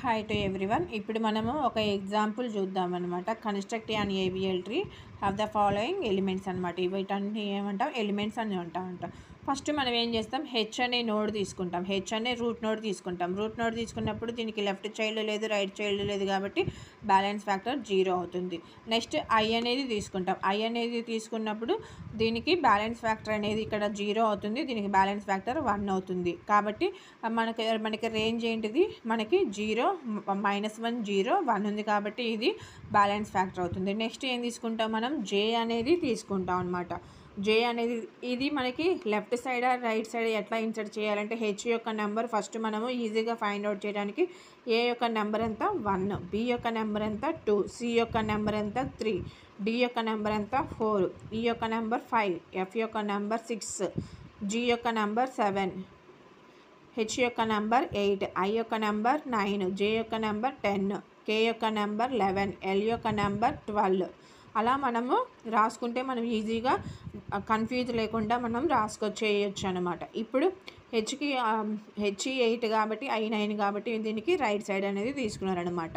Hi to everyone. ఇప్పుడు మనము ఒక ఎగ్జాంపుల్ చూద్దాం అనమాట. Construct an ABL tree of the following elements అనమాట. వీటన్ని ఏమంటాం? ఎలిమెంట్స్ అని ఉంటాం. ఫస్ట్ మనం ఏం చేస్తాం? హెచ్ అనే నోడ్ తీసుకుంటాం. హెచ్ అనే రూట్ నోడ్ తీసుకుంటాం. రూట్ నోడ్ తీసుకున్నప్పుడు దీనికి లెఫ్ట్ చైల్డ్ లేదు, రైట్ చైల్డ్ లేదు, కాబట్టి బ్యాలెన్స్ ఫ్యాక్టర్ 0 అవుతుంది. నెక్స్ట్ ఐ అనేది తీసుకుంటాం. ఐ అనేది తీసుకున్నప్పుడు దీనికి బ్యాలెన్స్ ఫ్యాక్టర్ అనేది ఇక్కడ 0 అవుతుంది, దీనికి బ్యాలెన్స్ ఫ్యాక్టర్ 1 అవుతుంది. కాబట్టి మనకి రేంజ్ ఏంటిది? మనకి 0, -1, 0, 1 ఉంది, కాబట్టి ఇది బ్యాలెన్స్ ఫ్యాక్టర్ అవుతుంది. నెక్స్ట్ ఏం తీసుకుంటాం? మనం జే అనేది తీసుకుంటాం అనమాట. జే అనేది ఇది మనకి లెఫ్ట్ సైడ్ రైట్ సైడ్ ఎట్లా ఇన్సర్ట్ చేయాలంటే, హెచ్ యొక్క నెంబర్ ఫస్ట్ మనము ఈజీగా ఫైండ్ అవుట్ చేయడానికి ఏ యొక్క నెంబర్ ఎంత 1, బి యొక్క నెంబర్ ఎంత 2, సి యొక్క నెంబర్ ఎంత 3, డి యొక్క నెంబర్ ఎంత 4, ఈ యొక్క నెంబర్ 5, ఎఫ్ యొక్క నెంబర్ 6, జి యొక్క నెంబర్ 7, హెచ్ యొక్క నెంబర్ 8, ఐ యొక్క నెంబర్ 9, జే యొక్క నెంబర్ 10, కే యొక్క నెంబర్ 11, ఎల్ యొక్క నెంబర్ 12. అలా మనము రాసుకుంటే మనం ఈజీగా కన్ఫ్యూజ్ లేకుండా మనం చేయొచ్చు అనమాట. ఇప్పుడు హెచ్ 8 కాబట్టి ఐ 9 కాబట్టి దీనికి రైట్ సైడ్ అనేది తీసుకున్నారనమాట.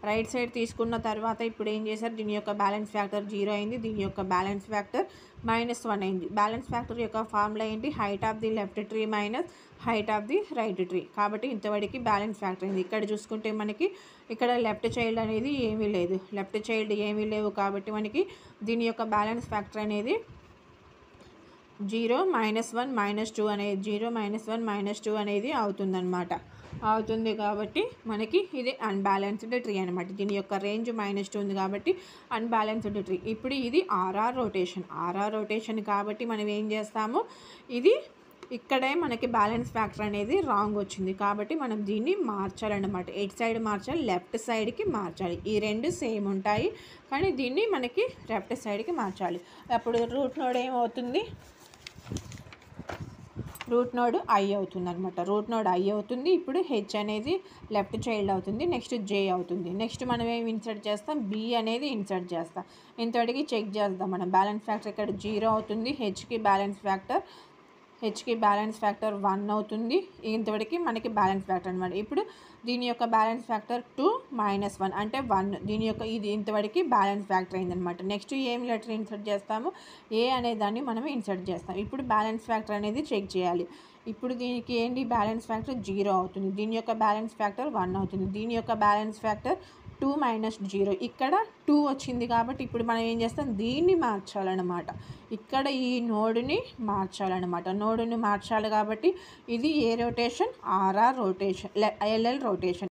రైట్ సైడ్ తీసుకున్న తర్వాత ఇప్పుడు ఏం చేశారు? దీని యొక్క బ్యాలెన్స్ ఫ్యాక్టర్ 0 అయింది, దీని యొక్క బ్యాలెన్స్ ఫ్యాక్టర్ -1 అయింది. బ్యాలెన్స్ ఫ్యాక్టర్ యొక్క ఫార్ములా ఏంటి? Height of the left tree minus height of the right tree. కాబట్టి ఇంతవరకు బ్యాలెన్స్ ఫ్యాక్టర్ అయింది. ఇక్కడ చూసుకుంటే మనకి ఇక్కడ లెఫ్ట్ చైల్డ్ అనేది ఏమీ లేదు, లెఫ్ట్ చైల్డ్ ఏమీ లేవు, కాబట్టి మనకి దీని యొక్క బ్యాలెన్స్ ఫ్యాక్టర్ అనేది 0, -1, -2 అనేది 0, -1, -2 అనేది అవుతుంది. కాబట్టి మనకి ఇది అన్బ్యాలెన్స్డ్ ట్రీ అనమాట. దీని యొక్క రేంజ్ -2 ఉంది కాబట్టి అన్బ్యాలెన్స్డ్ ట్రీ. ఇప్పుడు ఇది ఆర్ఆర్ రొటేషన్ కాబట్టి మనం ఏం చేస్తాము? ఇది ఇక్కడే మనకి బ్యాలెన్స్ ఫ్యాక్టర్ అనేది రాంగ్ వచ్చింది, కాబట్టి మనం దీన్ని మార్చాలన్నమాట. ఎయిట్ సైడ్ మార్చాలి, లెఫ్ట్ సైడ్కి మార్చాలి. ఈ రెండు సేమ్ ఉంటాయి, కానీ దీన్ని మనకి లెఫ్ట్ సైడ్కి మార్చాలి. అప్పుడు రూట్ నోడ్ ఏమవుతుంది? రూట్ నోడ్ ఐ అవుతుంది అనమాట. రూట్ నోడ్ ఐ అవుతుంది. ఇప్పుడు హెచ్ అనేది లెఫ్ట్ చైల్డ్ అవుతుంది, నెక్స్ట్ జే అవుతుంది. నెక్స్ట్ మనం ఏమి ఇన్సర్ట్ చేస్తాం? బి అనేది ఇన్సర్ట్ చేస్తాం. ఇంతటికి చెక్ చేద్దాం మనం. బ్యాలెన్స్ ఫ్యాక్టర్ ఇక్కడ 0 అవుతుంది, హెచ్కి బ్యాలెన్స్ ఫ్యాక్టర్ 1 అవుతుంది. ఇంతవరకు మనకి బ్యాలెన్స్ ఫ్యాక్టర్ అనమాట. ఇప్పుడు దీని యొక్క బ్యాలెన్స్ ఫ్యాక్టర్ 2 -1 అంటే 1. దీని యొక్క ఇది ఇంతవరకు బ్యాలెన్స్ ఫ్యాక్టర్ అయిందనమాట. నెక్స్ట్ ఏం లెటర్ ఇన్సర్ట్ చేస్తాము? ఏ అనే దాన్ని మనం ఇన్సర్ట్ చేస్తాం. ఇప్పుడు బ్యాలెన్స్ ఫ్యాక్టర్ అనేది చెక్ చేయాలి. ఇప్పుడు దీనికి ఏంటి? బ్యాలెన్స్ ఫ్యాక్టర్ 0 అవుతుంది, దీని యొక్క బ్యాలెన్స్ ఫ్యాక్టర్ 1 అవుతుంది, దీని యొక్క బ్యాలెన్స్ ఫ్యాక్టర్ 2 - 0. ఇక్కడ 2 వచ్చింది కాబట్టి ఇప్పుడు మనం ఏం చేస్తాం? దీన్ని మార్చాలన్నమాట. ఇక్కడ ఈ నోడుని మార్చాలి కాబట్టి ఇది ఏ rotation? RR rotation, LL rotation.